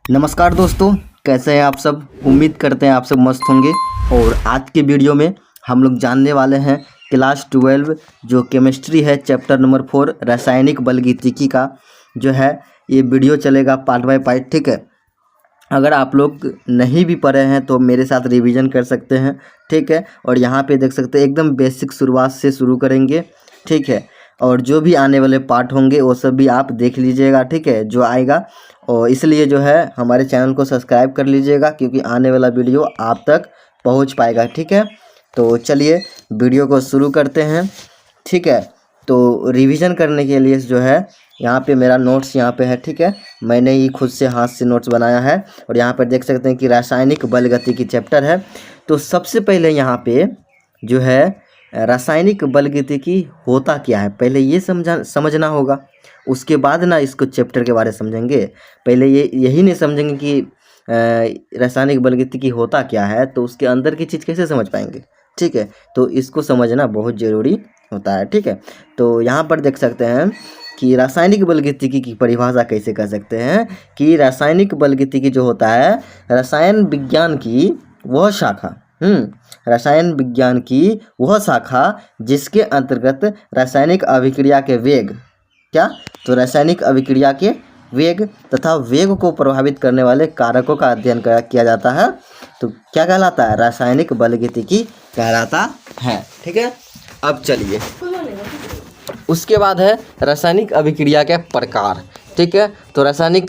नमस्कार दोस्तों, कैसे हैं आप सब। उम्मीद करते हैं आप सब मस्त होंगे। और आज के वीडियो में हम लोग जानने वाले हैं क्लास 12 जो केमिस्ट्री है, चैप्टर नंबर 4 रासायनिक बलगतिकी का जो है ये वीडियो चलेगा पार्ट बाय पार्ट। ठीक है, अगर आप लोग नहीं भी पढ़े हैं तो मेरे साथ रिवीजन कर सकते हैं। ठीक है, और यहाँ पे देख सकते हैं एकदम बेसिक शुरुआत से शुरू करेंगे। ठीक है, और जो भी आने वाले पार्ट होंगे वो सब भी आप देख लीजिएगा। ठीक है, जो आएगा, और इसलिए जो है हमारे चैनल को सब्सक्राइब कर लीजिएगा क्योंकि आने वाला वीडियो आप तक पहुंच पाएगा। ठीक है, तो चलिए वीडियो को शुरू करते हैं। ठीक है, तो रिवीजन करने के लिए जो है यहाँ पे मेरा नोट्स यहाँ पे है। ठीक है, मैंने ही खुद से हाथ से नोट्स बनाया है। और यहाँ पर देख सकते हैं कि रासायनिक बलगतिकी चैप्टर है। तो सबसे पहले यहाँ पे जो है रासायनिक बलगतिकी होता क्या है, पहले ये समझना होगा। उसके बाद ना इसको चैप्टर के बारे में समझेंगे। पहले यही नहीं समझेंगे कि रासायनिक बलगतिकी होता क्या है तो उसके अंदर की चीज़ कैसे समझ पाएंगे। ठीक है, तो इसको समझना बहुत ज़रूरी होता है। ठीक है, तो यहाँ पर देख सकते हैं कि रासायनिक बलगतिकी की परिभाषा कैसे कर सकते हैं कि रासायनिक बलगतिकी जो होता है रसायन विज्ञान की वह शाखा रसायन विज्ञान की वह शाखा जिसके अंतर्गत रासायनिक अभिक्रिया के वेग तो रासायनिक अभिक्रिया के वेग तथा वेग को प्रभावित करने वाले कारकों का अध्ययन किया जाता है। तो क्या कहलाता है, रासायनिक बलगतिकी कहलाता है। ठीक है, अब चलिए उसके बाद है रासायनिक अभिक्रिया के प्रकार। ठीक है, तो रासायनिक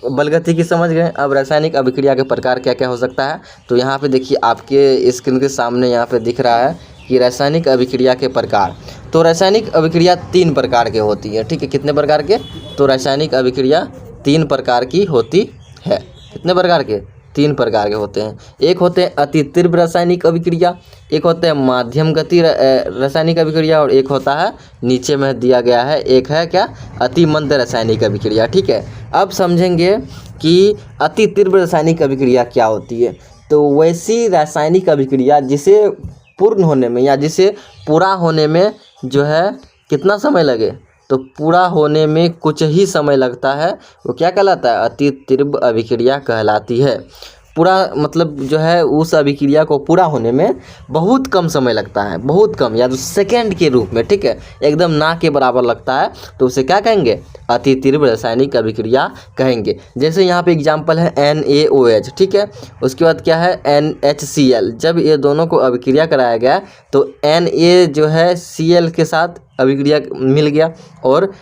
बलगतिकी समझ गए। अब रासायनिक अभिक्रिया के प्रकार क्या क्या हो सकता है, तो यहाँ पे देखिए आपके स्क्रीन के सामने यहाँ पे दिख रहा है कि रासायनिक अभिक्रिया के प्रकार। तो रासायनिक अभिक्रिया 3 प्रकार के होती है। ठीक है, कितने प्रकार के, तो रासायनिक अभिक्रिया 3 प्रकार की होती है। कितने प्रकार के, 3 प्रकार के होते हैं। एक होते हैं अति तीव्र रासायनिक अभिक्रिया, एक होता है माध्यम गति रासायनिक अभिक्रिया, और एक होता है नीचे में दिया गया है एक है क्या, अति मंद रासायनिक अभिक्रिया। ठीक है, अब समझेंगे कि अति तीव्र रासायनिक अभिक्रिया क्या होती है। तो वैसी रासायनिक अभिक्रिया जिसे पूर्ण होने में या जिसे पूरा होने में जो है कितना समय लगे, तो पूरा होने में कुछ ही समय लगता है, वो क्या कहलाता है, अति तीव्र अभिक्रिया कहलाती है। पूरा मतलब जो है उस अभिक्रिया को पूरा होने में बहुत कम समय लगता है, बहुत कम, या तो सेकेंड के रूप में। ठीक है, एकदम ना के बराबर लगता है, तो उसे क्या कहेंगे, अति तीव्र रासायनिक अभिक्रिया कहेंगे। जैसे यहाँ पे एग्जांपल है NaOH। ठीक है, उसके बाद क्या है NHCl। जब ये दोनों को अभिक्रिया कराया गया तो Na जो है Cl के साथ अभिक्रिया मिल गया, और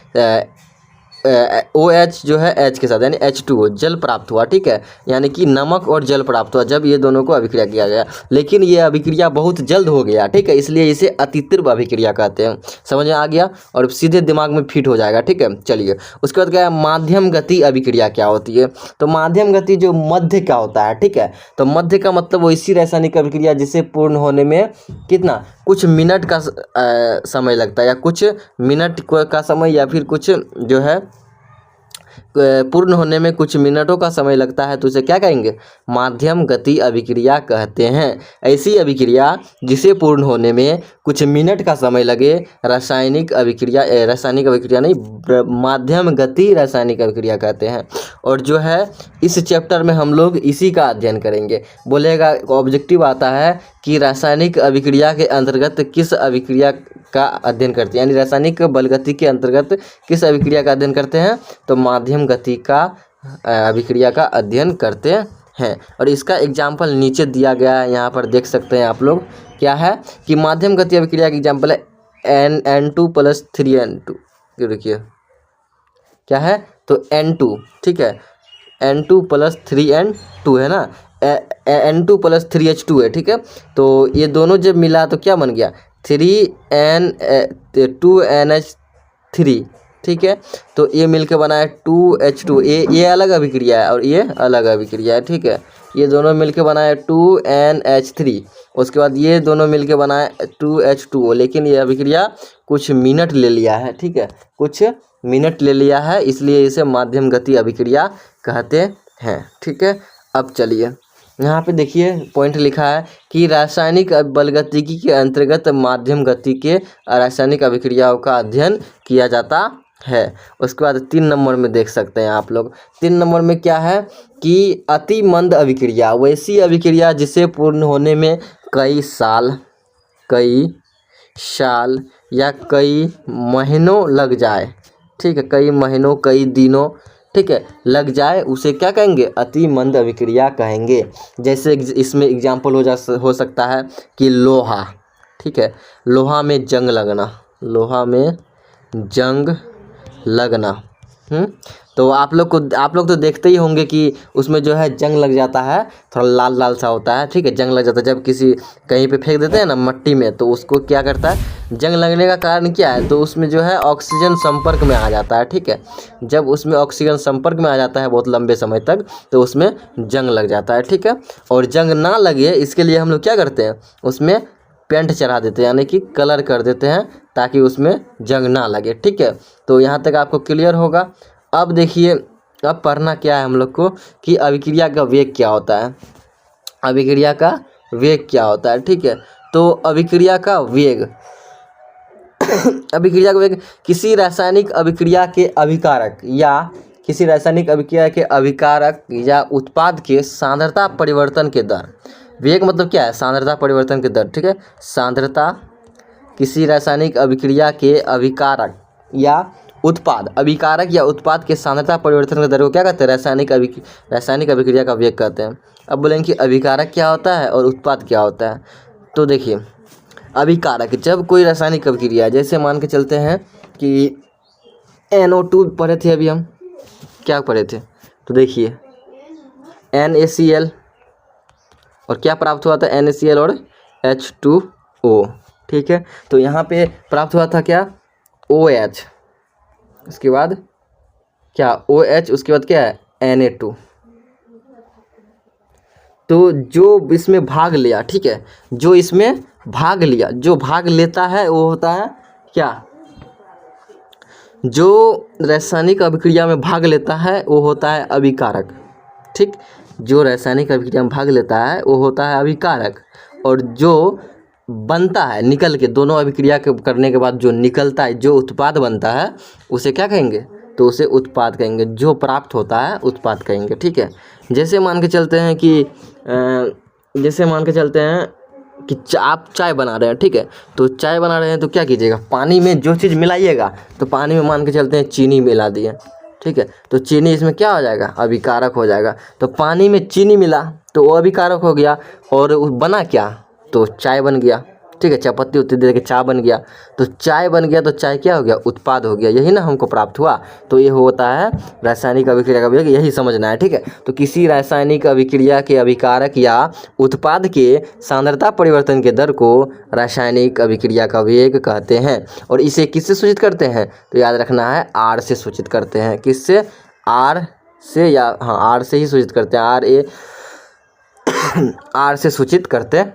OH जो है H के साथ यानी H2O जल प्राप्त हुआ। ठीक है, यानी कि नमक और जल प्राप्त हुआ जब ये दोनों को अभिक्रिया किया गया। लेकिन ये अभिक्रिया बहुत जल्द हो गया। ठीक है, इसलिए इसे अति तीव्र अभिक्रिया कहते हैं। समझ में आ गया और सीधे दिमाग में फिट हो जाएगा। ठीक है, चलिए उसके बाद क्या है, माध्यम गति अभिक्रिया क्या होती है। तो माध्यम गति जो मध्य का होता है। ठीक है, तो मध्य का मतलब वैसी रासायनिक अभिक्रिया जिसे पूर्ण होने में कितना, कुछ मिनट का समय लगता है, या कुछ मिनट का समय, या फिर कुछ जो है पूर्ण होने में कुछ मिनटों का समय लगता है, तो उसे क्या कहेंगे, माध्यम गति अभिक्रिया कहते हैं। ऐसी अभिक्रिया जिसे पूर्ण होने में कुछ मिनट का समय लगे रासायनिक अभिक्रिया नहीं, माध्यम गति रासायनिक अभिक्रिया कहते हैं। और जो है इस चैप्टर में हम लोग इसी का अध्ययन करेंगे। बोलेगा ऑब्जेक्टिव आता है कि रासायनिक अभिक्रिया के अंतर्गत किस अभिक्रिया का अध्ययन करते हैं, यानी रासायनिक बलगति के अंतर्गत किस अभिक्रिया का अध्ययन करते हैं, तो माध्यम गति का अभिक्रिया का अध्ययन करते हैं। और इसका एग्जाम्पल नीचे दिया गया है, यहाँ पर देख सकते हैं आप लोग। क्या है कि माध्यम गति अभिक्रिया का एग्जाम्पल है N2 + 3N2। देखिए क्या है, तो N2। ठीक है, N2 + 3N2 है ना, N2 + 3H2 है। ठीक है, तो ये दोनों जब मिला तो क्या बन गया, 2NH3। ठीक है, तो ये मिलके बना है 2H2। ये अलग अभिक्रिया है और ये अलग अभिक्रिया है। ठीक है, ये दोनों मिलके बना है 2NH3। उसके बाद ये दोनों मिलके बना है 2H2O, लेकिन ये अभिक्रिया कुछ मिनट ले लिया है। ठीक है, कुछ मिनट ले लिया है, इसलिए इसे माध्यम गति अभिक्रिया कहते हैं। ठीक है, अब चलिए यहाँ पे देखिए पॉइंट लिखा है कि रासायनिक बलगतिकी के अंतर्गत माध्यम गति के रासायनिक अभिक्रियाओं का अध्ययन किया जाता है। उसके बाद 3 नंबर में देख सकते हैं आप लोग, 3 नंबर में क्या है कि अति मंद अभिक्रिया, वैसी अभिक्रिया जिसे पूर्ण होने में कई साल या कई महीनों लग जाए, ठीक है, कई महीनों कई दिनों, ठीक है, लग जाए, उसे क्या कहेंगे, अति मंद अभिक्रिया कहेंगे। जैसे इसमें एग्जाम्पल हो सकता है कि लोहा, ठीक है, लोहा में जंग लगना, तो आप लोग तो देखते ही होंगे कि उसमें जो है जंग लग जाता है, थोड़ा लाल लाल सा होता है, ठीक है, जंग लग जाता है। जब किसी कहीं पे फेंक देते हैं ना मट्टी में, तो उसको क्या करता है, जंग लगने का कारण क्या है, तो उसमें जो है ऑक्सीजन संपर्क में आ जाता है, ठीक है। जब उसमें ऑक्सीजन संपर्क में आ जाता है बहुत लंबे समय तक, तो उसमें जंग लग जाता है, ठीक है। और जंग ना लगे इसके लिए हम लोग क्या करते हैं, उसमें पेंट चढ़ा देते हैं, यानी कि कलर कर देते हैं, ताकि उसमें जंग ना लगे, ठीक है। तो यहाँ तक आपको क्लियर होगा। अब देखिए, अब पढ़ना क्या है हम लोग को कि अभिक्रिया का वेग क्या होता है, अभिक्रिया का वेग क्या होता है, ठीक है। तो अभिक्रिया का वेग अभिक्रिया का वेग किसी रासायनिक अभिक्रिया के अभिकारक या किसी रासायनिक अभिक्रिया के अभिकारक या उत्पाद के सांद्रता परिवर्तन के दर, वेग मतलब क्या है, सांद्रता परिवर्तन के दर, ठीक है। सांद्रता किसी रासायनिक अभिक्रिया के अभिकारक या उत्पाद के सांद्रता परिवर्तन के दर को क्या कहते हैं, रासायनिक अभिक्रिया का वेग कहते हैं। अब बोलेंगे कि अभिकारक क्या होता है और उत्पाद क्या होता है। तो देखिए, अभिकारक जब कोई रासायनिक अभिक्रिया, जैसे मान के चलते हैं कि NO2 पढ़े थे अभी हम, क्या पढ़े थे, तो देखिए NaCl और क्या प्राप्त हुआ था, NaCl और H2O, ठीक है। तो यहाँ पे प्राप्त हुआ था क्या, OH, उसके बाद क्या OH, उसके बाद क्या है Na2। तो जो इसमें भाग लिया, ठीक है, जो इसमें भाग लिया, जो भाग लेता है वो होता है क्या, जो रासायनिक अभिक्रिया में भाग लेता है वो होता है अभिकारक, ठीक। जो रासायनिक अभिक्रिया में भाग लेता है वो होता है अभिकारक, और जो बनता है निकल के, दोनों अभिक्रिया के करने के बाद जो निकलता है, जो उत्पाद बनता है, उसे क्या कहेंगे, तो उसे उत्पाद कहेंगे। जो प्राप्त होता है उत्पाद कहेंगे, ठीक है। जैसे मान के चलते हैं कि कि आप चाय बना रहे हैं, ठीक है, तो चाय बना रहे हैं तो क्या कीजिएगा, पानी में जो चीज़ मिलाइएगा, तो पानी में मान के चलते हैं चीनी मिला दिए, ठीक है, तो चीनी इसमें क्या हो जाएगा, अभिकारक हो जाएगा। तो पानी में चीनी मिला तो वो अभिकारक हो गया, और बना क्या, तो चाय बन गया, ठीक है, चायपत्ती उत्ती दे के चाय बन गया, तो चाय बन गया, तो चाय क्या हो गया, उत्पाद हो गया, यही ना हमको प्राप्त हुआ। तो ये होता है रासायनिक अभिक्रिया का वेग, यही समझना है, ठीक है। तो किसी रासायनिक अभिक्रिया के अभिकारक या उत्पाद के सांद्रता परिवर्तन के दर को रासायनिक अभिक्रिया का वेग कहते हैं। और इसे किससे सूचित करते हैं, तो याद रखना है R से सूचित करते हैं। किससे, R से, या हाँ R से ही सूचित करते हैं, R से सूचित करते हैं,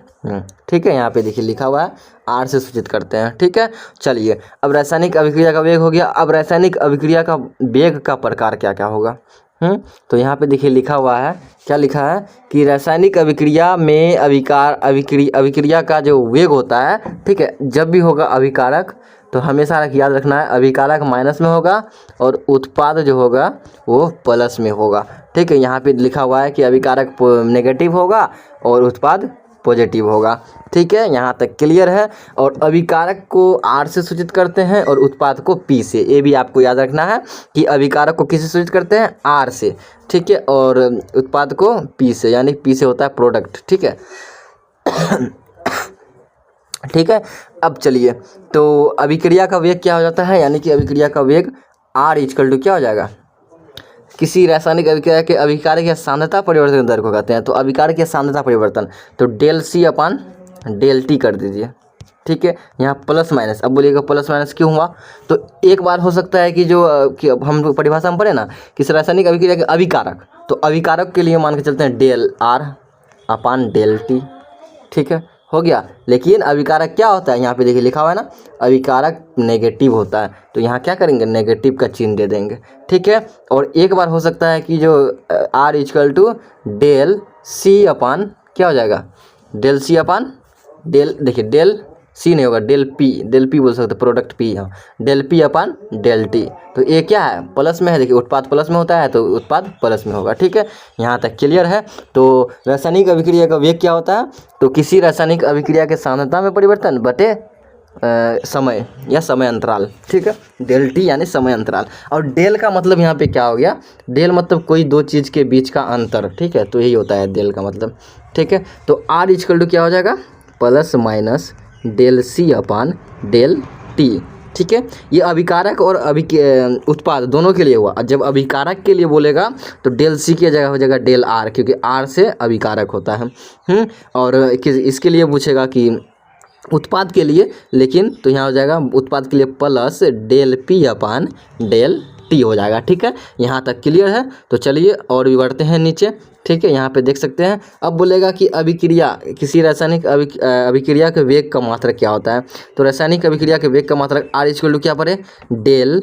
ठीक है। यहाँ पे देखिए लिखा हुआ है R से सूचित करते हैं, ठीक है। चलिए, अब रासायनिक अभिक्रिया का वेग हो गया। अब रासायनिक अभिक्रिया का वेग का प्रकार क्या क्या होगा, तो यहाँ पे देखिए लिखा हुआ है, क्या लिखा है कि रासायनिक अभिक्रिया में अभिक्रिया का जो वेग होता है, ठीक है, जब भी होगा अभिकारक, तो हमेशा याद रखना है अभिकारक माइनस में होगा और उत्पाद जो होगा वो प्लस में होगा, ठीक है। यहाँ पे लिखा हुआ है कि अभिकारक नेगेटिव होगा और उत्पाद पॉजिटिव होगा, ठीक है। यहाँ तक क्लियर है। और अभिकारक को R से सूचित करते हैं और उत्पाद को P से, ये भी आपको याद रखना है कि अभिकारक को किससे सूचित करते हैं, R से, ठीक है, और उत्पाद को P से, यानी P से होता है प्रोडक्ट, ठीक है। ठीक है। अब चलिए, तो अभिक्रिया का वेग क्या हो जाता है, यानी कि अभिक्रिया का वेग R = क्या हो जाएगा, किसी रासायनिक अभिक्रिया के अभिकारक या सांद्रता परिवर्तन दर को कहते हैं। तो अभिकारक या सांद्रता परिवर्तन, तो ΔC/ΔT कर दीजिए, ठीक है। यहाँ प्लस माइनस, अब बोलिएगा प्लस माइनस क्यों हुआ, तो एक बार हो सकता है कि कि हम परिभाषा में पढ़े ना, किसी रासायनिक अभिक्रिया के अभिकारक, तो अभिकारक के लिए मान के चलते हैं ΔR/ΔT, ठीक है, हो गया। लेकिन अभिकारक क्या होता है, यहाँ पे देखिए लिखा हुआ है ना, अभिकारक नेगेटिव होता है, तो यहाँ क्या करेंगे, नेगेटिव का चिन्ह दे देंगे, ठीक है। और एक बार हो सकता है कि जो R = ΔC/ क्या हो जाएगा, ΔC/ΔC, सी नहीं होगा, डेल पी बोल सकते, प्रोडक्ट पी, हाँ, डेल पी अपन डेल टी। तो ये क्या है, प्लस में है, देखिए उत्पाद प्लस में होता है तो उत्पाद प्लस में होगा। ठीक है, यहाँ तक क्लियर है। तो रासायनिक अभिक्रिया का वेग क्या होता है, तो किसी रासायनिक अभिक्रिया के सांद्रता में परिवर्तन बटे समय या समय अंतराल। ठीक है, डेल टी यानी समय अंतराल। और डेल का मतलब यहाँ पे क्या हो गया, डेल मतलब कोई दो चीज़ के बीच का अंतर। ठीक है, तो यही होता है डेल का मतलब। ठीक है, तो आर इक्वल टू क्या हो जाएगा, plus minus del C upon del T. ठीक है, ये अभिकारक और उत्पाद दोनों के लिए हुआ। जब अभिकारक के लिए बोलेगा तो डेल सी की जगह हो जाएगा डेल आर, क्योंकि आर से अभिकारक होता है। और इसके लिए पूछेगा कि उत्पाद के लिए, लेकिन तो यहाँ हो जाएगा उत्पाद के लिए plus del P upon del T हो जाएगा। ठीक है, यहाँ तक क्लियर है। तो चलिए और भी बढ़ते हैं नीचे। ठीक है, यहाँ पे देख सकते हैं। अब बोलेगा कि अभिक्रिया, किसी रासायनिक अभिक्रिया के वेग का मात्रक क्या होता है। तो रासायनिक अभिक्रिया के वेग का मात्रक आर इक्वल टू क्या पड़े, del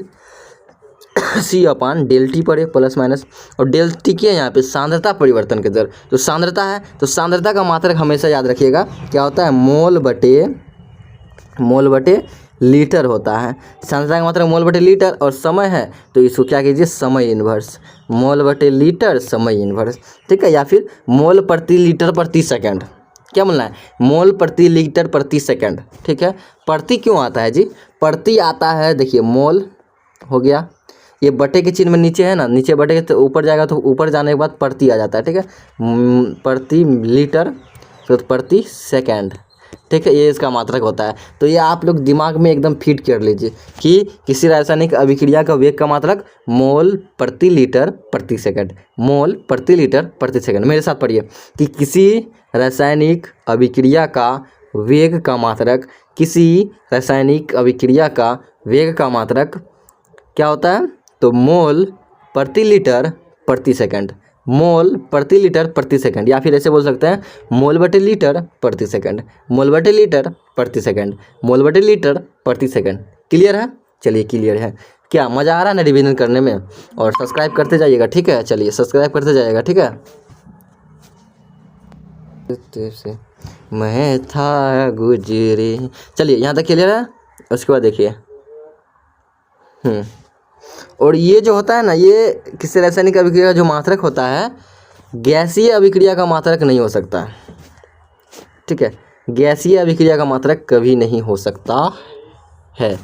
C upon del T पड़े, प्लस माइनस। और डेल टी की है यहाँ पे सांद्रता परिवर्तन के दर। तो सांद्रता है, तो सांद्रता का मात्रक हमेशा याद रखिएगा क्या होता है, मोल बटे लीटर होता है। सांद्रता का मात्रक मोल बटे लीटर, और समय है तो इसको क्या कीजिए, समय इन्वर्स, मोल बटे लीटर समय इन्वर्स। ठीक है, या फिर मोल प्रति लीटर प्रति सेकंड, क्या बोलना है, मोल प्रति लीटर प्रति सेकंड। ठीक है, प्रति क्यों आता है जी, प्रति आता है, देखिए मोल हो गया, ये बटे के चिन्ह में नीचे है ना, नीचे बटे के तो ऊपर जाएगा, तो ऊपर जाने के बाद प्रति आ जाता है। ठीक है, प्रति लीटर तो प्रति सेकंड। ठीक है, ये इसका मात्रक होता है। तो ये आप लोग दिमाग में एकदम फिट कर लीजिए कि किसी रासायनिक अभिक्रिया का वेग का मात्रक मोल प्रति लीटर प्रति सेकंड, मोल प्रति लीटर प्रति सेकंड। मेरे साथ पढ़िए कि किसी रासायनिक अभिक्रिया का वेग का मात्रक, किसी रासायनिक अभिक्रिया का वेग का मात्रक क्या होता है, तो मोल प्रति लीटर प्रति सेकंड, मोल प्रति लीटर प्रति सेकंड, या फिर ऐसे बोल सकते हैं मोल बटे लीटर प्रति सेकंड, मोल बटे लीटर प्रति सेकंड, मोल बटे लीटर प्रति सेकंड। क्लियर है, चलिए क्लियर है। क्या मज़ा आ रहा है ना रिवीजन करने में, और सब्सक्राइब करते जाइएगा। ठीक है, चलिए सब्सक्राइब करते जाइएगा। ठीक है, मैं था गुजरी, चलिए यहाँ तक क्लियर है। उसके बाद देखिए और ये जो होता है ना, ये किसी रासायनिक अभिक्रिया का जो मात्रक होता है, गैसीय अभिक्रिया का मात्रक नहीं हो सकता। ठीक है, गैसीय अभिक्रिया का मात्रक कभी नहीं हो सकता है।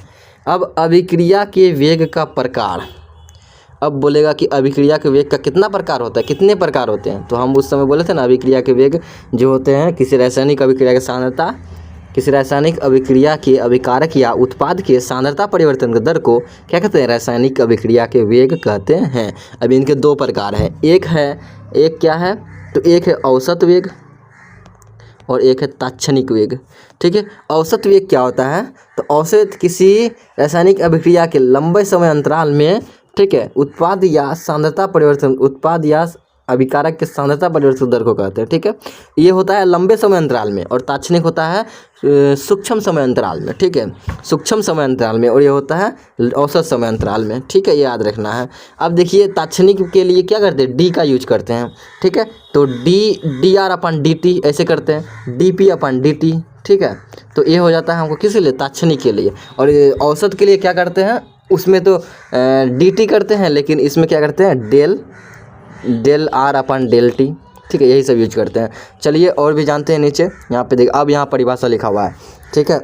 अब अभिक्रिया के वेग का प्रकार, अब बोलेगा कि अभिक्रिया के वेग का कितना प्रकार होता है, कितने प्रकार होते हैं। तो हम उस समय बोले थे ना, अभिक्रिया के वेग जो होते हैं, किसी रासायनिक अभिक्रिया की सांद्रता, किसी रासायनिक अभिक्रिया के अभिकारक या उत्पाद के सांद्रता परिवर्तन के दर को क्या कहते हैं, रासायनिक अभिक्रिया के वेग कहते हैं। अब इनके दो प्रकार हैं, एक क्या है, तो एक है औसत वेग और एक है तात्क्षणिक वेग। ठीक है, औसत वेग क्या होता है, तो औसत किसी रासायनिक अभिक्रिया के लंबे समय अंतराल में, ठीक है, उत्पाद या सांद्रता परिवर्तन, उत्पाद या अभिकारक के सांद्रता परिवर्तन दर को कहते हैं। ठीक है, ये होता है लंबे समय अंतराल में, और तात्क्षणिक होता है सूक्ष्म समय अंतराल में। ठीक है, सूक्ष्म समय अंतराल में, और ये होता है औसत समय अंतराल में। ठीक है, ये याद रखना है। अब देखिए तात्क्षणिक के लिए क्या करते हैं, डी का यूज करते हैं। ठीक है, तो डी आर अपन डी टी ऐसे करते हैं, डी पी अपन डी टी। ठीक है, तो ये हो जाता है हमको किस लिए, तात्क्षणिक के लिए। और ये औसत के लिए क्या करते हैं, उसमें तो डी टी करते हैं, लेकिन इसमें क्या करते हैं, del R upon del T. ठीक है, यही सब यूज करते हैं। चलिए और भी जानते हैं नीचे, यहाँ पे देखिए, अब यहाँ परिभाषा लिखा हुआ है। ठीक है,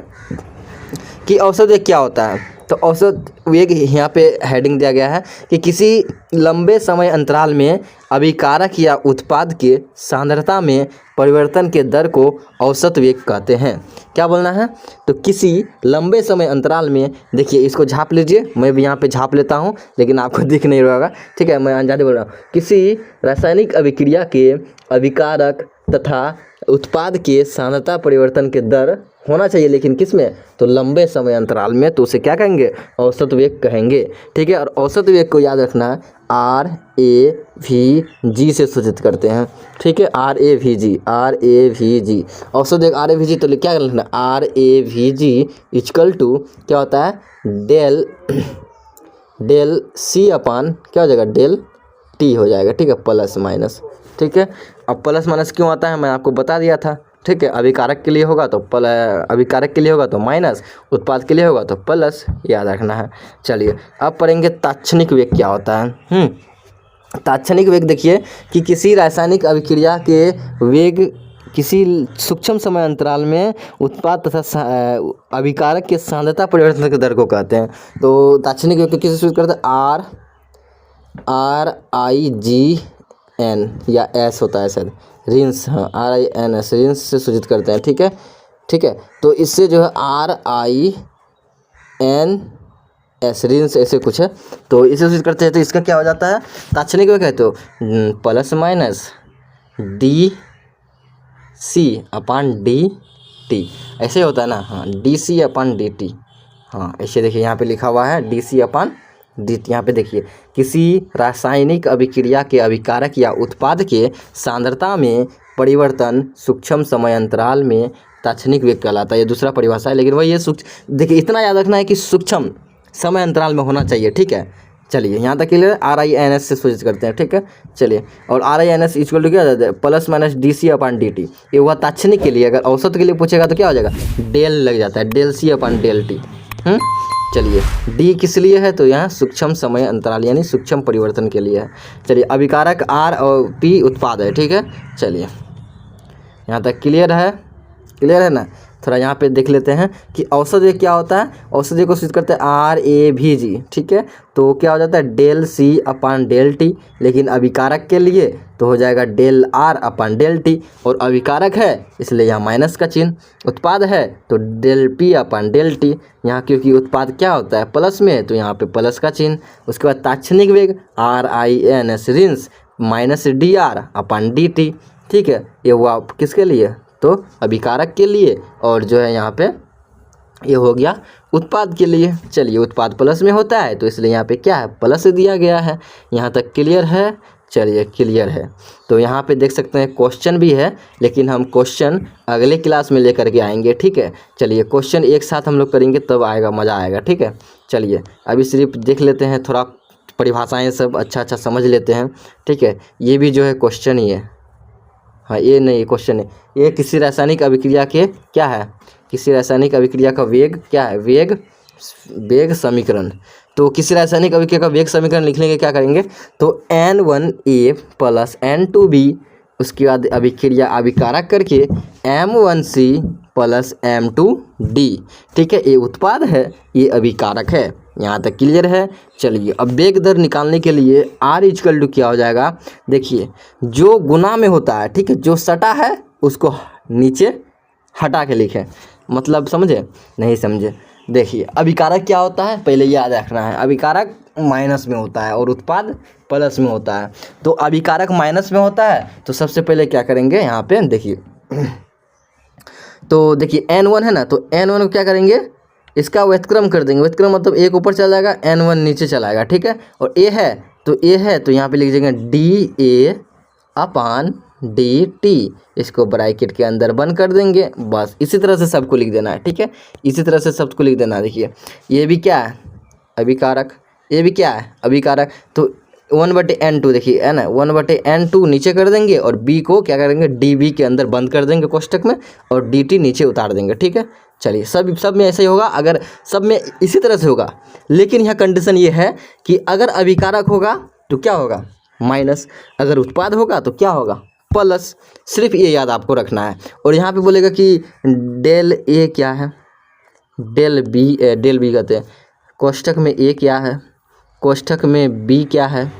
कि औसत वेग क्या होता है, तो औसत वेग यहाँ पे हेडिंग दिया गया है कि किसी लंबे समय अंतराल में अभिकारक या उत्पाद के सांद्रता में परिवर्तन के दर को औसत वेग कहते हैं। क्या बोलना है, तो किसी लंबे समय अंतराल में, देखिए इसको झाँप लीजिए, मैं भी यहाँ पे झाँप लेता हूँ, लेकिन आपको दिख नहीं रहा होगा। ठीक है, मैं अंदाजे बोल रहा हूँ, किसी रासायनिक अभिक्रिया के अभिकारक तथा उत्पाद के सांद्रता परिवर्तन के दर होना चाहिए, लेकिन किस में, तो लंबे समय अंतराल में, तो उसे क्या कहेंगे, औसत वेग कहेंगे। ठीक है, और औसत वेग को याद रखना है, आर ए वी जी से सूचित करते हैं। ठीक है, आर ए वी जी, औसत वेग आर ए वी जी, तो क्या लिखना, R A V G equal to क्या होता है, डेल सी अपान क्या हो जाएगा, डेल टी हो जाएगा। ठीक है, प्लस माइनस। ठीक है, अब प्लस माइनस क्यों आता है मैं आपको बता दिया था। ठीक है। अभिकारक के लिए होगा तो अभिकारक के लिए होगा तो माइनस, उत्पाद के लिए होगा तो प्लस, याद रखना है। चलिए अब पढ़ेंगे तात्क्षणिक वेग क्या होता है। तात्क्षणिक वेग देखिए कि किसी रासायनिक अभिक्रिया के वेग किसी सूक्ष्म समय अंतराल में उत्पाद तथा अभिकारक के सांद्रता परिवर्तन के दर को कहते हैं। तो तात्क्षणिक वेग को किससे सूचित करते हैं? RIGN या S होता है शायद, रिंस, हाँ RINS, रिंस से सूचित करते हैं। ठीक है, ठीक है। तो इससे जो है RINS, रिंस ऐसे कुछ है, तो इसे सूचित करते हैं। तो इसका क्या हो जाता है? तात्क्षणिक वेग है तो प्लस माइनस DC/DT ऐसे होता है ना, हाँ DC/DT, हाँ ऐसे देखिए यहाँ पे लिखा हुआ है DC/DT। यहाँ पे देखिए किसी रासायनिक अभिक्रिया के अभिकारक या उत्पाद के सांद्रता में परिवर्तन सूक्ष्म समय अंतराल में तात्क्षणिक वेग कहलाता है। ये दूसरा परिभाषा है, लेकिन वही ये देखिए इतना याद रखना है कि सूक्ष्म समय अंतराल में होना चाहिए। ठीक है, चलिए यहाँ तक क्लियर। RINS से सूचित करते हैं। ठीक है, चलिए। और RINS इक्वल टू क्या हो जाता है? Plus minus DC/DT। ये हुआ तात्क्षणिक के लिए। अगर औसत के लिए पूछेगा तो क्या हो जाएगा? डेल लग जाता है, डेल C/डेल T। चलिए D किस लिए है? तो यहाँ सूक्ष्म समय अंतराल यानी सूक्ष्म परिवर्तन के लिए है। चलिए अभिकारक R और P उत्पाद है। ठीक है, चलिए यहाँ तक क्लियर है, क्लियर है ना। थोड़ा यहाँ पे देख लेते हैं कि औसत वेग क्या होता है। औसत वेग को सूचित करते हैं RAVG। ठीक है, तो क्या हो जाता है? डेल C/डेल T। लेकिन अभिकारक के लिए तो हो जाएगा डेल R/डेल T, और अभिकारक है इसलिए यहाँ माइनस का चिन्ह। उत्पाद है तो डेल P/डेल T। यहाँ क्योंकि उत्पाद क्या होता है? प्लस में, तो यहाँ पे प्लस का चिन्ह। उसके बाद तात्क्षणिक वेग RINS, रिंस माइनस DR/DT। ठीक है, ये हुआ किसके लिए? तो अभिकारक के लिए, और जो है यहाँ पे ये हो गया उत्पाद के लिए। चलिए उत्पाद प्लस में होता है तो इसलिए यहाँ पे क्या है? प्लस दिया गया है। यहाँ तक क्लियर है? चलिए क्लियर है। तो यहाँ पे देख सकते हैं क्वेश्चन भी है, लेकिन हम क्वेश्चन अगले क्लास में लेकर के आएंगे। ठीक है, चलिए क्वेश्चन एक साथ हम लोग करेंगे तब आएगा, मज़ा आएगा। ठीक है, चलिए अभी सिर्फ देख लेते हैं, थोड़ा परिभाषाएँ सब अच्छा समझ लेते हैं। ठीक है, ये भी जो है क्वेश्चन ही है, हाँ ये नहीं क्वेश्चन है। ये किसी रासायनिक अभिक्रिया के क्या है? किसी रासायनिक अभिक्रिया का वेग क्या है? वेग समीकरण। तो किसी रासायनिक अभिक्रिया का वेग समीकरण लिखने के क्या करेंगे? तो N1A प्लस N2B, उसके बाद अभिक्रिया अभिकारक करके M1C प्लस M2D। ठीक है, ये उत्पाद है, ये अभिकारक है। यहाँ तक क्लियर है। चलिए अब वेग दर निकालने के लिए R इक्वल टू क्या हो जाएगा? देखिए जो गुना में होता है, ठीक है, जो सटा है उसको नीचे हटा के लिखें। मतलब समझे? नहीं समझे? देखिए अभिकारक क्या होता है पहले याद रखना है। अभिकारक माइनस में होता है और उत्पाद प्लस में होता है। तो अभिकारक माइनस में होता है तो सबसे पहले क्या करेंगे यहाँ पे देखिए, तो देखिए N1 है ना, तो N1 को क्या करेंगे? इसका व्युत्क्रम कर देंगे। व्युत्क्रम मतलब एक ऊपर चला जाएगा, N1 नीचे चला जाएगा। ठीक है, और A है तो यहाँ पे लिख देंगे DA/DT। इसको ब्रैकेट के अंदर बंद कर देंगे, बस इसी तरह से सबको लिख देना है। ठीक है, इसी तरह से सबको लिख देना है। देखिए ये भी क्या है? अभिकारक। ये भी क्या है? अभिकारक। तो 1/N2 देखिए है ना, 1/N2 नीचे कर देंगे और B को क्या करेंगे? DB के अंदर बंद कर देंगे कोष्टक में, और DT नीचे उतार देंगे। ठीक है, चलिए सब में ऐसे ही होगा। अगर सब में इसी तरह से होगा, लेकिन यहाँ कंडीशन ये है कि अगर अभिकारक होगा तो क्या होगा? माइनस, अगर उत्पाद होगा तो क्या होगा? प्लस। सिर्फ ये याद आपको रखना है। और यहाँ पे बोलेगा कि डेल A क्या है? डेल B कहते हैं। कोष्टक में A क्या है? कोष्टक में B क्या है?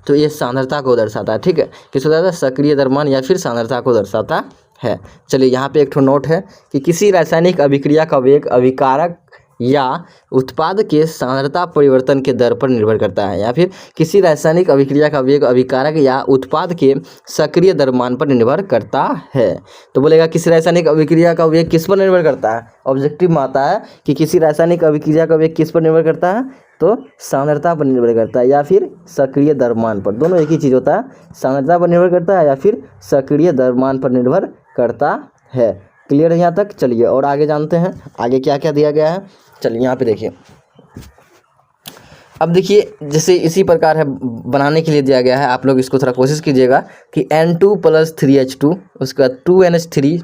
तो ये सांद्रता को दर्शाता है। ठीक है, किसको दर्शाता है? सक्रिय द्रव्यमान या फिर सांद्रता को दर्शाता है। चलिए यहाँ पे एक ठो नोट है कि किसी रासायनिक अभिक्रिया का वेग अभिकारक या उत्पाद के सांद्रता परिवर्तन के दर पर निर्भर करता है, या फिर किसी रासायनिक अभिक्रिया का वेग अभिकारक या उत्पाद के सक्रिय द्रव्यमान पर निर्भर करता है। तो बोलेगा किसी रासायनिक अभिक्रिया का वेग किस पर निर्भर करता है? ऑब्जेक्टिव में आता है कि किसी रासायनिक अभिक्रिया का वेग किस पर निर्भर करता है? तो सांद्रता पर निर्भर करता है या फिर सक्रिय द्रव्यमान पर। दोनों एक ही चीज़ होता है, सांद्रता पर निर्भर करता है या फिर सक्रिय द्रव्यमान पर निर्भर करता है। क्लियर है यहाँ तक? चलिए और आगे जानते हैं आगे क्या क्या दिया गया है। चलिए यहाँ पे देखिए, अब देखिए जैसे इसी प्रकार है बनाने के लिए दिया गया है। आप लोग इसको थोड़ा कोशिश कीजिएगा कि N2 + 3H2, उसके बाद 2NH3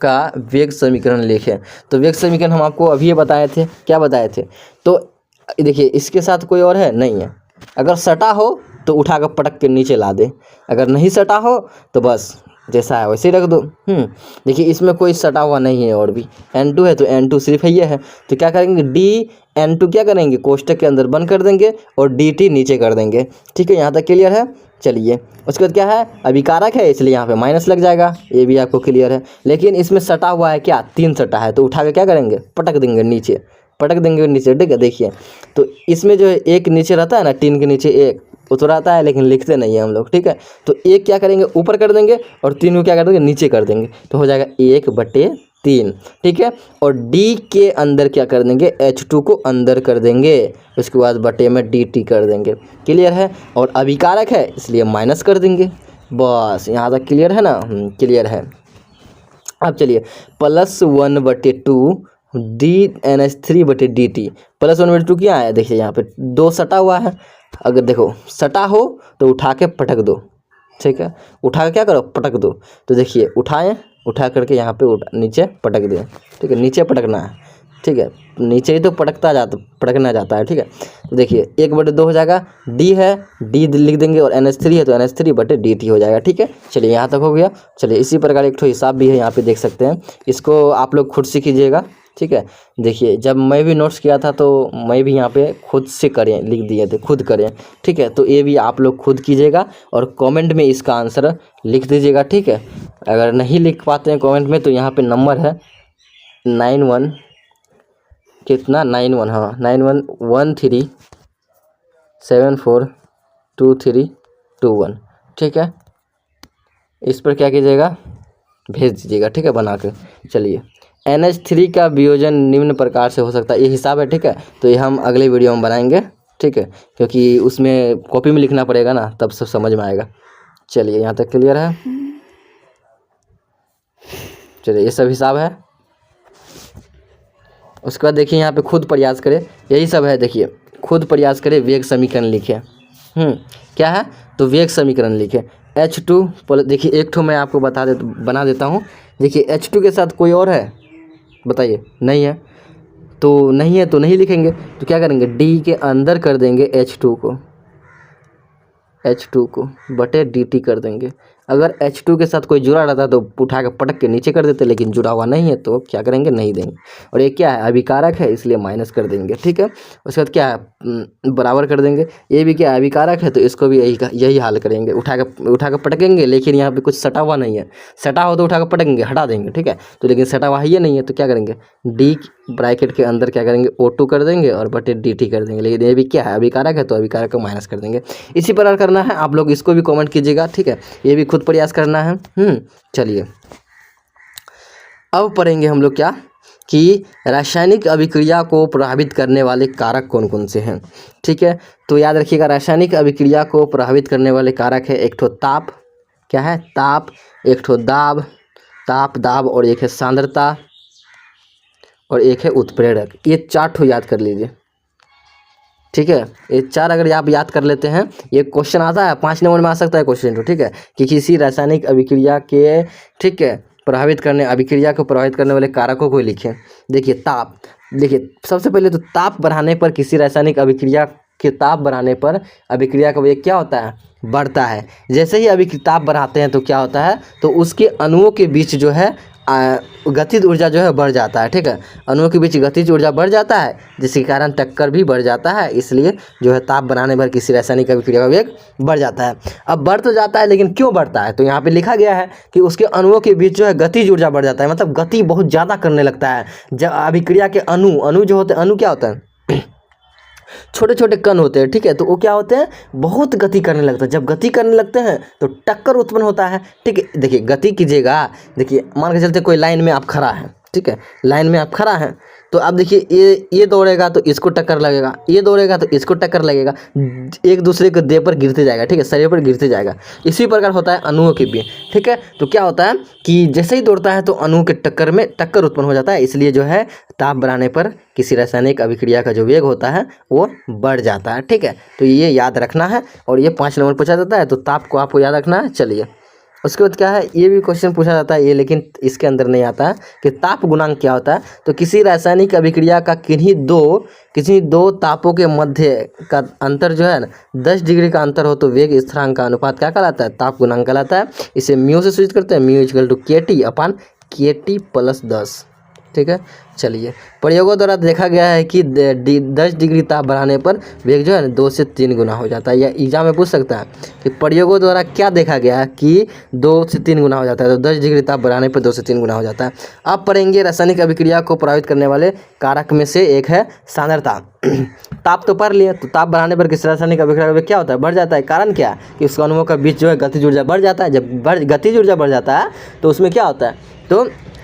का वेग समीकरण लिखें। तो वेग समीकरण हम आपको अभी ये बताए थे, क्या बताए थे? तो देखिए इसके साथ कोई और है नहीं है, अगर सटा हो तो उठा कर पटक के नीचे ला दे, अगर नहीं सटा हो तो बस जैसा है वैसे ही रख दो। देखिए इसमें कोई सटा हुआ नहीं है, और भी N2 है तो N2 सिर्फ है ये है, तो क्या करेंगे dN2 क्या करेंगे, कोष्टक के अंदर बंद कर देंगे और dt नीचे कर देंगे। ठीक है, यहाँ तक क्लियर है। चलिए उसके बाद क्या है, अभिकारक है इसलिए यहाँ पे माइनस लग जाएगा, ये भी आपको क्लियर है। लेकिन इसमें सटा हुआ है क्या, 3 सटा है, तो उठा के क्या करेंगे, पटक देंगे नीचे, पटक देंगे नीचे। ठीक है, देखिए तो इसमें जो है एक नीचे रहता है ना, 3 के नीचे एक तो रहता है, लेकिन लिखते नहीं है हम लोग। ठीक है, तो एक क्या करेंगे ऊपर कर देंगे और 3 को क्या कर देंगे नीचे कर देंगे, तो हो जाएगा 1/3। ठीक है, और D के अंदर क्या कर देंगे, H2 को अंदर कर देंगे, उसके बाद बटे में dt कर देंगे। क्लियर है, और अभिकारक है इसलिए माइनस कर देंगे। बस यहाँ तक क्लियर है ना? क्लियर है। अब चलिए +1/2 dNH3/dt, +1/2 क्या है, देखिए यहाँ पे 2 सटा हुआ है, अगर देखो सटा हो तो उठा के पटक दो। ठीक है, उठा के क्या करो, पटक दो। तो देखिए उठाएं, उठा करके यहाँ पे नीचे पटक दें। ठीक है, नीचे पटकना है। ठीक है, नीचे ही तो पटकना जाता है। ठीक है, तो देखिए 1/2 हो जाएगा, D है D लिख देंगे और NH3 है तो NH3/dt हो जाएगा। ठीक है, चलिए यहाँ तक हो गया। चलिए इसी प्रकार एक ठो हिसाब भी है, यहाँ पे देख सकते हैं, इसको आप लोग खुद से कीजिएगा। ठीक है, देखिए जब मैं भी नोट्स किया था तो मैं भी यहाँ पे खुद से करें लिख दिए थे, खुद करें। ठीक है, तो ये भी आप लोग खुद कीजिएगा और कमेंट में इसका आंसर लिख दीजिएगा। ठीक है, अगर नहीं लिख पाते हैं कमेंट में तो यहाँ पे नंबर है 91 कितना 91, हाँ 9113742321। ठीक है, इस पर क्या कीजिएगा, भेज दीजिएगा। ठीक है, बना के। चलिए NH3 का वियोजन निम्न प्रकार से हो सकता है, ये हिसाब है। ठीक है, तो ये हम अगले वीडियो में बनाएंगे। ठीक है, क्योंकि उसमें कॉपी में लिखना पड़ेगा ना, तब सब समझ में आएगा। चलिए यहाँ तक क्लियर है। चलिए ये सब हिसाब है। उसके बाद देखिए यहाँ पे खुद प्रयास करें, यही सब है। देखिए खुद प्रयास करें, वेग समीकरण लिखें। क्या है, तो वेग समीकरण लिखें। H2 देखिए एक ठो मैं आपको बना देता हूँ। देखिए H2 के साथ कोई और है, बताइए, नहीं है, तो नहीं है तो नहीं लिखेंगे, तो क्या करेंगे, D के अंदर कर देंगे H2 को बटे dt कर देंगे। अगर H2 के साथ कोई जुड़ा रहता तो उठा के पटक के नीचे कर देते, लेकिन जुड़ा हुआ नहीं है तो क्या करेंगे, नहीं देंगे। और ये क्या है, अभिकारक है इसलिए माइनस कर देंगे। ठीक है, उसके बाद क्या है, बराबर कर देंगे। ये भी क्या है, अभिकारक है तो इसको भी यही हाल करेंगे, उठा के पटकेंगे, लेकिन यहाँ पे कुछ सटा हुआ नहीं है, सटा हो तो उठा के पटकेंगे, हटा देंगे। ठीक है, तो लेकिन सटा हुआ ही नहीं है तो क्या करेंगे, D ब्रैकेट के अंदर क्या करेंगे, O2 कर देंगे और बटे dt कर देंगे। लेकिन ये भी क्या है, अभिकारक है तो अभिकारक को माइनस कर देंगे। इसी प्रकार करना है, आप लोग इसको भी कमेंट कीजिएगा। ठीक है, ये भी खुद प्रयास करना है। चलिए अब पढ़ेंगे हम लोग क्या, कि रासायनिक अभिक्रिया को प्रभावित करने वाले कारक कौन कौन से हैं। ठीक है, तो याद रखिएगा, रासायनिक अभिक्रिया को प्रभावित करने वाले कारक है, एक ठो ताप, क्या है, ताप, एक ठो दाब और एक है सांद्रता और एक है उत्प्रेरक। ये 4 ठो याद कर लीजिए। ठीक है, ये 4 अगर आप याद कर लेते हैं, ये क्वेश्चन आता है 5 नंबर में आ सकता है क्वेश्चन। तो ठीक है, कि किसी रासायनिक अभिक्रिया के, ठीक है, अभिक्रिया को प्रभावित करने वाले कारकों को लिखें। देखिए ताप, देखिए सबसे पहले तो ताप बढ़ाने पर, किसी रासायनिक अभिक्रिया के ताप बढ़ाने पर अभिक्रिया का वेग क्या होता है, बढ़ता है। जैसे ही ताप बढ़ाते हैं तो क्या होता है, तो उसके अणुओं के बीच जो है गतिज ऊर्जा जो है बढ़ जाता है। ठीक है, अणुओं के बीच गतिज ऊर्जा बढ़ जाता है, जिसके कारण टक्कर भी बढ़ जाता है। इसलिए जो है ताप बनाने पर किसी रासायनिक अभिक्रिया का वेग बढ़ जाता है। अब बढ़ तो जाता है, लेकिन क्यों बढ़ता है, तो यहाँ पे लिखा गया है कि उसके अणुओं के बीच जो है गतिज ऊर्जा बढ़ जाता है, मतलब गति बहुत ज़्यादा करने लगता है। जब अभिक्रिया के अणु जो होते हैं, अणु क्या होता है, छोटे छोटे कण होते हैं। ठीक है, तो वो क्या होते हैं, बहुत गति करने लगता है। जब गति करने लगते हैं तो टक्कर उत्पन्न होता है। ठीक है, देखिए गति कीजिएगा, देखिए मान के चलते कोई लाइन में आप खड़ा हैं। ठीक है, लाइन में आप खड़ा हैं, तो अब देखिए ये दौड़ेगा तो इसको टक्कर लगेगा, ये दौड़ेगा तो इसको टक्कर लगेगा, एक दूसरे के देह पर गिरते जाएगा। ठीक है, शरीर पर गिरते जाएगा। इसी प्रकार होता है अणुओं के भी। ठीक है, तो क्या होता है कि जैसे ही दौड़ता है तो अणुओं के टक्कर में टक्कर उत्पन्न हो जाता है। इसलिए जो है ताप बढ़ाने पर किसी रासायनिक अभिक्रिया का जो वेग होता है वो बढ़ जाता है। ठीक है, तो ये याद रखना है, और ये 5 नंबर पूछा जाता है, तो ताप को आपको याद रखना है। चलिए उसके बाद क्या है, ये भी क्वेश्चन पूछा जाता है ये, लेकिन इसके अंदर नहीं आता है कि ताप गुणांक क्या होता है। तो किसी रासायनिक अभिक्रिया का किसी दो तापों के मध्य का अंतर जो है ना 10 डिग्री का अंतर हो तो वेग स्थिरांक का अनुपात क्या कहलाता है, ताप गुणांक कहलाता है। इसे म्यू से सूचित करते हैं, mu equal to KT plus 10। ठीक है, चलिए प्रयोगों द्वारा देखा गया है कि 10 डिग्री ताप बढ़ाने पर वेग जो है ना 2 से 3 गुना हो जाता है। या एग्जाम में पूछ सकता है कि प्रयोगों द्वारा क्या देखा गया है कि 2 से 3 गुना हो जाता है, तो 10 डिग्री ताप बढ़ाने पर 2 से 3 गुना हो जाता है। अब पढ़ेंगे रासायनिक अभिक्रिया को प्रभावित करने वाले कारक में से एक है सांद्रता। ताप तो पढ़ लिए, तो ताप बढ़ाने पर किसी रासायनिक अभिक्रिया का वेग क्या होता है, बढ़ जाता है। कारण क्या है कि उसके अणुओं का बीच जो है गतिज ऊर्जा बढ़ जाता है। जब गतिज ऊर्जा बढ़ जाता है तो उसमें क्या होता है, तो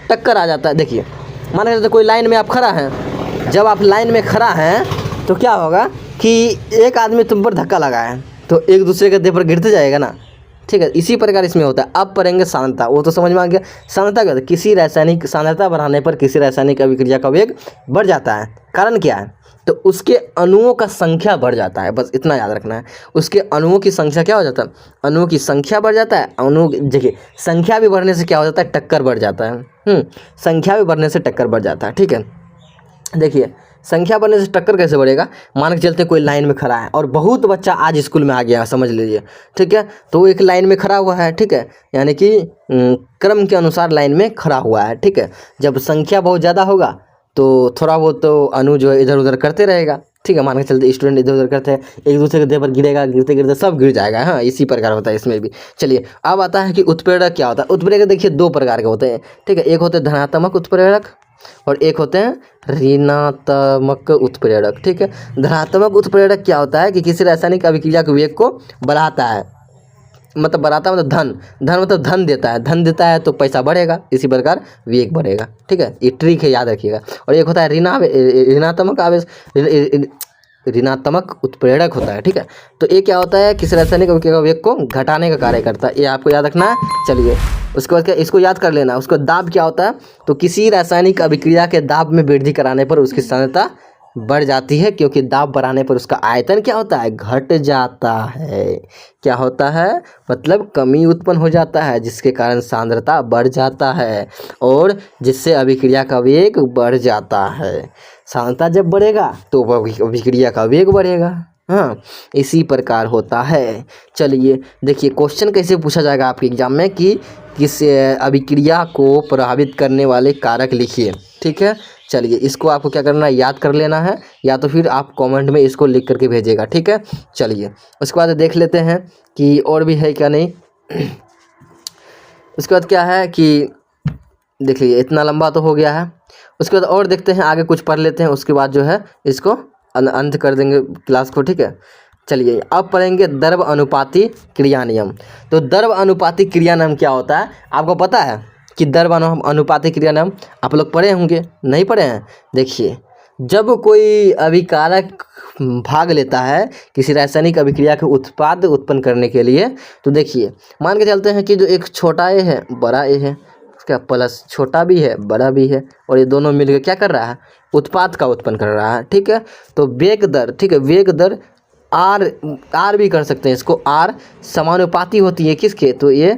टक्कर आ जाता है। देखिए माना जाता है कोई लाइन में आप खड़ा हैं, जब आप लाइन में खड़ा हैं तो क्या होगा कि एक आदमी तुम पर धक्का लगा है तो एक दूसरे के देह पर गिरते जाएगा ना। ठीक है, इसी प्रकार इसमें होता है। अब पढ़ेंगे सांद्रता, वो तो समझ में आ गया। सांद्रता क्या होता है, किसी रासायनिक सांद्रता बढ़ाने पर किसी रासायनिक अभिक्रिया का वेग बढ़ जाता है। कारण क्या है, तो उसके अणुओं का संख्या बढ़ जाता है, बस इतना याद रखना है। उसके अणुओं की संख्या क्या हो जाता है, अणुओं की संख्या बढ़ जाता है। देखिए संख्या भी बढ़ने से क्या हो जाता है, टक्कर बढ़ जाता है। संख्या भी बढ़ने से टक्कर बढ़ जाता है। ठीक है, देखिए संख्या बढ़ने से टक्कर कैसे बढ़ेगा, मान के चलते कोई लाइन में खड़ा है और बहुत बच्चा आज स्कूल में आ गया, समझ लीजिए। ठीक है, तो वो एक लाइन में खड़ा हुआ है। ठीक है, यानी कि क्रम के अनुसार लाइन में खड़ा हुआ है। ठीक है, जब संख्या बहुत ज़्यादा होगा तो थोड़ा बहुत तो अणु जो है इधर उधर करते रहेगा। ठीक है, मान के चलते स्टूडेंट इधर उधर करते हैं, एक दूसरे के देह पर गिरेगा, गिरते गिरते सब गिर जाएगा। हाँ, इसी प्रकार होता है इसमें भी। चलिए अब आता है कि उत्प्रेरक क्या होता है। उत्प्रेरक देखिए 2 प्रकार के होते हैं। ठीक है, एक होते हैं धनात्मक उत्प्रेरक और एक होते हैं ऋणात्मक उत्प्रेरक। ठीक है, धनात्मक उत्प्रेरक क्या होता है कि किसी रासायनिक अभिक्रिया के वेग को बढ़ाता है, मतलब बढ़ाता मतलब धन मतलब धन देता है तो पैसा बढ़ेगा, इसी प्रकार वेग बढ़ेगा। ठीक है, ये ट्रिक है, याद रखिएगा। और एक होता है ऋणात्मक आवेश, ऋणात्मक उत्प्रेरक होता है। ठीक है, तो ये क्या होता है, किसी रासायनिक अभिक्रिया का वेग को घटाने का कार्य करता है, ये आपको याद रखना है। चलिए उसके बाद क्या, इसको याद कर लेना। उसका दाब क्या होता है, तो किसी रासायनिक अभिक्रिया के दाब में वृद्धि कराने पर उसकी सांद्रता बढ़ जाती है, क्योंकि दाब बढ़ाने पर उसका आयतन क्या होता है, घट जाता है। क्या होता है, मतलब कमी उत्पन्न हो जाता है, जिसके कारण सांद्रता बढ़ जाता है और जिससे अभिक्रिया का वेग बढ़ जाता है। सांद्रता जब बढ़ेगा तो अभिक्रिया का वेग बढ़ेगा। हाँ, इसी प्रकार होता है। चलिए देखिए क्वेश्चन कैसे पूछा जाएगा आपके एग्जाम में कि किस अभिक्रिया को प्रभावित करने वाले कारक लिखिए। ठीक है, चलिए इसको आपको क्या करना है, याद कर लेना है, या तो फिर आप कमेंट में इसको लिख करके भेजिएगा। ठीक है, चलिए उसके बाद देख लेते हैं कि और भी है क्या नहीं। उसके बाद क्या है कि देख लीजिए इतना लंबा तो हो गया है। उसके बाद और देखते हैं, आगे कुछ पढ़ लेते हैं, उसके बाद जो है इसको अंत कर देंगे क्लास को। ठीक है, चलिए अब पढ़ेंगे द्रव अनुपाती क्रिया नियम। तो द्रव अनुपाती क्रिया नियम क्या होता है, आपको पता है कि द्रव अनुपाती क्रिया नियम आप लोग पढ़े होंगे, नहीं पढ़े हैं। देखिए जब कोई अभिकारक भाग लेता है किसी रासायनिक अभिक्रिया के उत्पाद उत्पन्न करने के लिए, तो देखिए मान के चलते हैं कि जो एक छोटा ए है बड़ा ए है, उसका प्लस छोटा भी है बड़ा भी है, और ये दोनों मिलकर क्या कर रहा है, उत्पाद का उत्पन्न कर रहा है। ठीक है, तो वेग दर, ठीक है, वेग दर आर भी कर सकते हैं इसको, आर समानुपाती होती है किसके, तो ये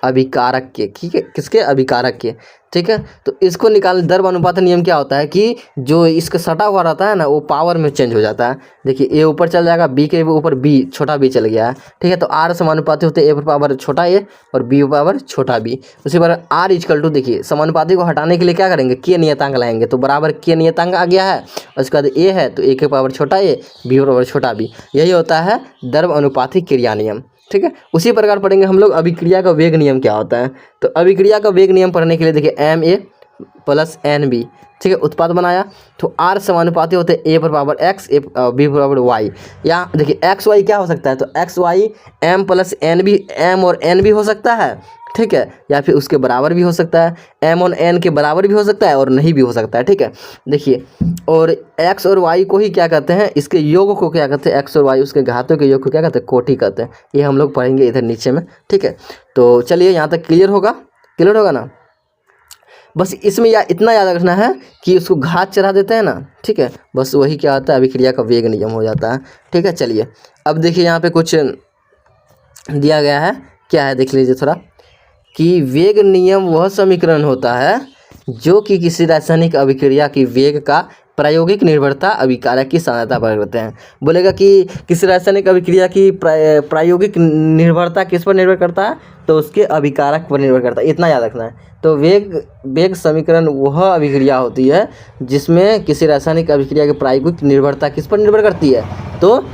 अभिकारक के। ठीक है, किसके, अभिकारक के। ठीक है, तो इसको निकाल, द्रव अनुपात नियम क्या होता है कि जो इसका सटा हुआ रहता है ना वो पावर में चेंज हो जाता है। देखिए ए ऊपर चल जाएगा, बी के ऊपर बी छोटा बी चल गया है। ठीक है, तो आर समानुपाती होते हैं ए पर पावर छोटा ए और बी पर पावर छोटा बी। उसी पर आर इक्वल टू, देखिए समानुपाती को हटाने के लिए क्या करेंगे, के नियतांक लाएंगे, तो बराबर के नियतांक आ गया है। उसके बाद ए है तो ए के पावर छोटा ए, बी पर पावर छोटा बी, यही होता है द्रव अनुपाती क्रिया नियम। ठीक है, उसी प्रकार पढ़ेंगे हम लोग अभिक्रिया का वेग नियम क्या होता है। तो अभिक्रिया का वेग नियम पढ़ने के लिए देखिए M A plus N B, ठीक है, उत्पाद बनाया तो आर समानुपाती होते हैं ए पर पावर एक्स, ए बी पर पावर वाई। या देखिए एक्स वाई क्या हो सकता है, तो X Y M plus N B, M और एन भी हो सकता है। ठीक है, या फिर उसके बराबर भी हो सकता है, एम और एन के बराबर भी हो सकता है और नहीं भी हो सकता है। ठीक है, देखिए और एक्स और वाई को ही क्या कहते हैं, इसके योग को क्या कहते हैं, एक्स और वाई उसके घातों के योग को क्या कहते हैं, कोटि कहते हैं। ये हम लोग पढ़ेंगे इधर नीचे में। ठीक है, तो चलिए यहाँ तक क्लियर होगा ना। बस इसमें इतना याद रखना है कि उसको घात चढ़ा देते हैं ना। ठीक है, बस वही क्या होता है, अभिक्रिया का वेग नियम हो जाता है। ठीक है, चलिए अब देखिए यहाँ पे कुछ दिया गया है, क्या है देख लीजिए थोड़ा। कि वेग नियम वह समीकरण होता है जो कि किसी रासायनिक अभिक्रिया की वेग का प्रायोगिक निर्भरता अभिकारक की सांद्रता पर होते हैं। बोलेगा कि किसी रासायनिक अभिक्रिया की प्रायोगिक निर्भरता किस पर निर्भर करता है, तो उसके अभिकारक पर निर्भर करता है। इतना याद रखना है। तो वेग समीकरण वह अभिक्रिया होती है जिसमें किसी रासायनिक अभिक्रिया की प्रायोगिक निर्भरता किस पर निर्भर करती है, तो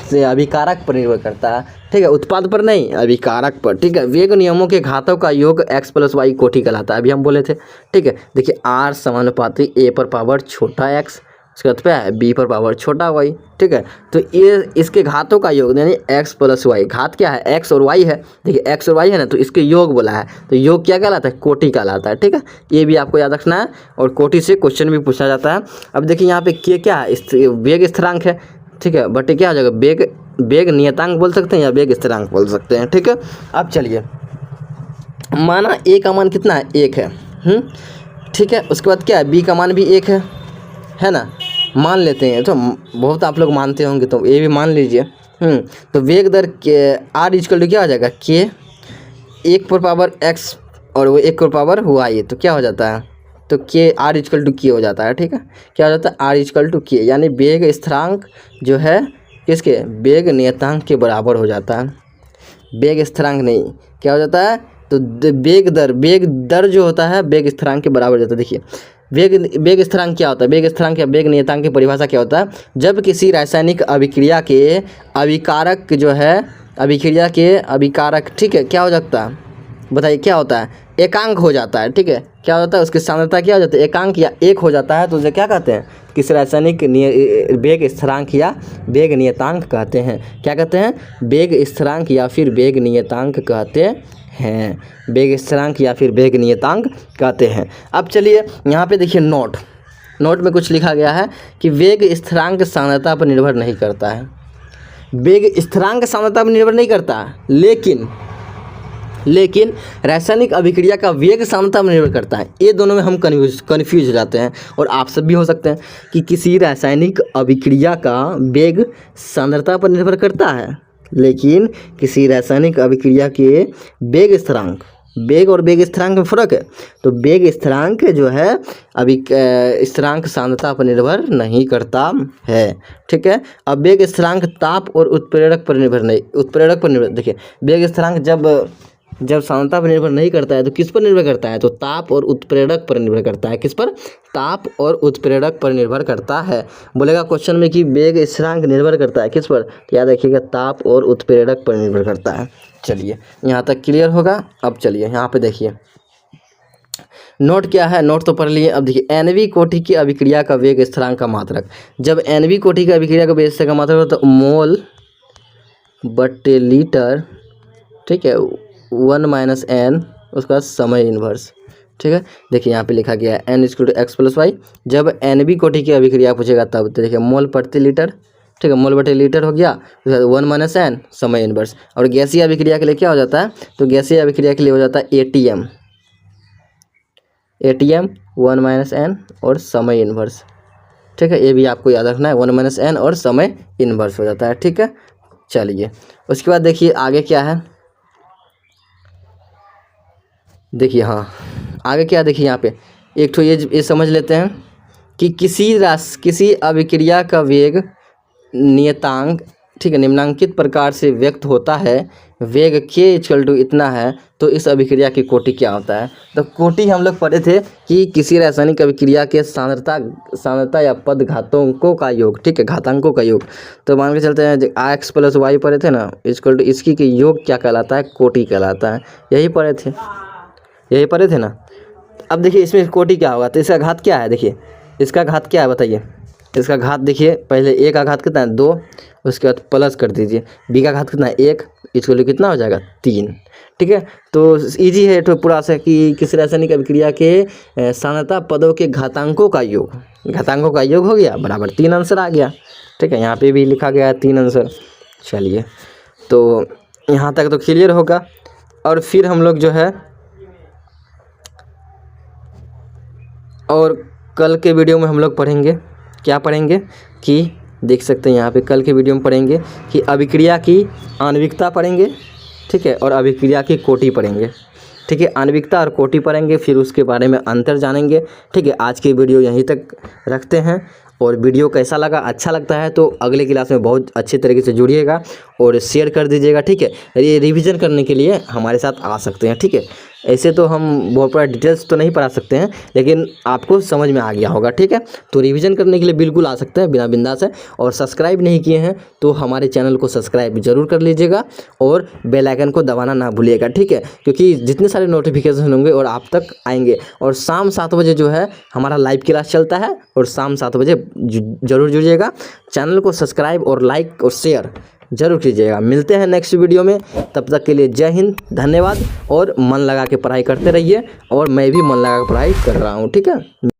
से अभिकारक पर निर्भर करता है। ठीक है, उत्पाद पर नहीं, अभिकारक पर। ठीक है, वेग नियमों के घातों का योग x + y कोटि कहलाता है, अभी हम बोले थे। ठीक है, देखिए r समानुपाती a पर पावर छोटा x, उसके बाद पे है b पर पावर छोटा y। ठीक है, तो ये इसके घातों का योग यानी x + y। घात क्या है, x और y है। देखिए x और y है ना, तो इसके योग बोला है, तो योग क्या कहलाता है, कोटि कहलाता है। ठीक है, ये भी आपको याद रखना है और कोटि से क्वेश्चन भी पूछा जाता है। अब देखिए यहाँ पे k क्या है, वेग स्थिरांक है। ठीक है, बटे क्या हो जाएगा, वेग नियतांक बोल सकते हैं या वेग स्थिरांक बोल सकते हैं। ठीक है, अब चलिए माना a का मान कितना है, 1 है। ठीक है, उसके बाद क्या है, b का मान भी 1 है ना, मान लेते हैं। तो बहुत आप लोग मानते होंगे, तो ये भी मान लीजिए। तो वेग दर के r = क्या हो जाएगा, k 1 पर पावर x और वो 1 पर पावर y, तो क्या हो जाता है, तो k r = k हो जाता है। ठीक है, क्या हो जाता है, r = k, यानी वेग स्थिरांक जो है किसके, वेग नियतांक के बराबर हो जाता है। वेग स्थिरांक नहीं, क्या हो जाता है, तो वेग दर जो होता है वेग स्थिरांक के बराबर हो जाता है। देखिए वेग स्थिरांक क्या होता है, वेग स्थिरांक या वेग नियतांक की परिभाषा क्या होता है, जब किसी रासायनिक अभिक्रिया के अभिकारक जो है, अभिक्रिया के अभिकारक, ठीक है, क्या हो जाता है, बताइए क्या होता है, एकांक हो जाता है। ठीक है, क्या होता है, उसकी सांद्रता क्या हो जाती है, एकांक या 1 हो जाता है, तो उसे क्या कहते हैं, किसी रासायनिक वेग स्थिरांक या वेग नियतांक कहते हैं। क्या कहते हैं, वेग स्थिरांक या फिर वेग नियतांक कहते हैं, वेग स्थिरांक या फिर वेग नियतांक कहते हैं। अब चलिए यहाँ पे देखिए नोट में कुछ लिखा गया है कि वेग स्थिरांक सांद्रता पर निर्भर नहीं करता है। वेग स्थिरांक सांद्रता पर निर्भर नहीं करता, लेकिन रासायनिक अभिक्रिया का वेग सांद्रता पर निर्भर करता है। ये दोनों में हम कन्फ्यूज हो जाते हैं, और आप सब भी हो सकते हैं कि किसी रासायनिक अभिक्रिया का वेग सांद्रता पर निर्भर करता है, लेकिन किसी रासायनिक अभिक्रिया के वेग स्थिरांक, वेग और वेग स्थिरांक में फर्क है, तो वेग स्थिरांक जो है स्थिरांक सांद्रता पर निर्भर नहीं करता है। ठीक है, अब वेग स्थिरांक ताप और उत्प्रेरक पर निर्भर देखिए वेग स्थिरांक जब सांद्रता पर निर्भर नहीं करता है तो किस पर निर्भर करता है, तो ताप और उत्प्रेरक पर निर्भर करता है। किस पर, ताप और उत्प्रेरक पर निर्भर करता है। बोलेगा क्वेश्चन में कि वेग स्थिरांक निर्भर करता है किस पर, तो याद रखिएगा ताप और उत्प्रेरक पर निर्भर करता है। चलिए यहाँ तक क्लियर होगा। अब चलिए यहाँ पे देखिए नोट क्या है, नोट तो पढ़ लिए। अब देखिए NV कोटि की अभिक्रिया का वेग स्थिरांक का मात्रक, जब NV कोटि की अभिक्रिया का वेग स्थिरांक का मात्रक होता है मोल बटे लीटर। ठीक है, 1 - n उसका समय इन्वर्स। ठीक है, देखिए यहाँ पे लिखा गया है n = x + y। जब NB कोटि की अभिक्रिया पूछेगा तब तो देखिए मोल प्रति लीटर। ठीक है, मोल बटे लीटर हो गया, 1 - n समय इन्वर्स। और गैसीय अभिक्रिया के लिए क्या हो जाता है, तो गैसीय अभिक्रिया के लिए हो जाता है ATM 1 - n और समय इन्वर्स। ठीक है, ये भी आपको याद रखना है, 1 - n और समय इन्वर्स हो जाता है। ठीक है, चलिए उसके बाद देखिए आगे क्या है, देखिए हाँ आगे क्या, देखिए यहाँ पे एक तो ये समझ लेते हैं कि किसी अभिक्रिया का वेग नियतांक, ठीक है, निम्नांकित प्रकार से व्यक्त होता है। वेग k = इतना है, तो इस अभिक्रिया की कोटि क्या होता है। तो कोटि हम लोग पढ़े थे कि किसी रासायनिक अभिक्रिया के सांद्रता या पद घातांकों का योग। ठीक है, घातांकों का योग। तो मान के चलते हैं x + y पढ़े थे ना, = इसकी के योग क्या कहलाता है, कोटि कहलाता है। यही पढ़े थे ना। अब देखिए इसमें कोटि क्या होगा, तो इसका घात क्या है, देखिए इसका घात क्या है बताइए। इसका घात देखिए, पहले a का घात कितना है, 2, उसके बाद प्लस कर दीजिए, b का घात कितना है, 1, इसके लिए कितना हो जाएगा, 3। ठीक है, तो इजी है तो पूरा से कि किसी रासायनिक अभिक्रिया के सांद्रता पदों के घातांकों का योग हो गया बराबर 3 आंसर आ गया। ठीक है, यहाँ पे भी लिखा गया है 3 आंसर। चलिए तो यहाँ तक तो क्लियर होगा। और फिर हम लोग जो है और कल के वीडियो में हम लोग पढ़ेंगे, क्या पढ़ेंगे कि देख सकते हैं यहाँ पे कल के वीडियो में पढ़ेंगे कि अभिक्रिया की आणविकता पढ़ेंगे। ठीक है, और अभिक्रिया की कोटि पढ़ेंगे। ठीक है। आणविकता और कोटि पढ़ेंगे, फिर उसके बारे में अंतर जानेंगे। ठीक है, आज की वीडियो यहीं तक रखते हैं। और वीडियो कैसा लगा, अच्छा लगता है तो अगले क्लास में बहुत अच्छे तरीके से जुड़िएगा और शेयर कर दीजिएगा। ठीक है, ये रिवीजन करने के लिए हमारे साथ आ सकते हैं। ठीक है, ऐसे तो हम बहुत बड़ा डिटेल्स तो नहीं पढ़ा सकते हैं, लेकिन आपको समझ में आ गया होगा। ठीक है, तो रिवीजन करने के लिए बिल्कुल आ सकते हैं बिना बिंदास है। और सब्सक्राइब नहीं किए हैं तो हमारे चैनल को सब्सक्राइब जरूर कर लीजिएगा और बेल आइकन को दबाना ना भूलिएगा। ठीक है, क्योंकि जितने सारे नोटिफिकेशन होंगे और आप तक आएंगे। और शाम 7 बजे जो है हमारा लाइव क्लास चलता है, और शाम 7 बजे जरूर जुड़िएगा। चैनल को सब्सक्राइब और लाइक और शेयर जरूर कीजिएगा। मिलते हैं नेक्स्ट वीडियो में, तब तक के लिए जय हिंद, धन्यवाद। और मन लगा के पढ़ाई करते रहिए, और मैं भी मन लगा के पढ़ाई कर रहा हूँ। ठीक है।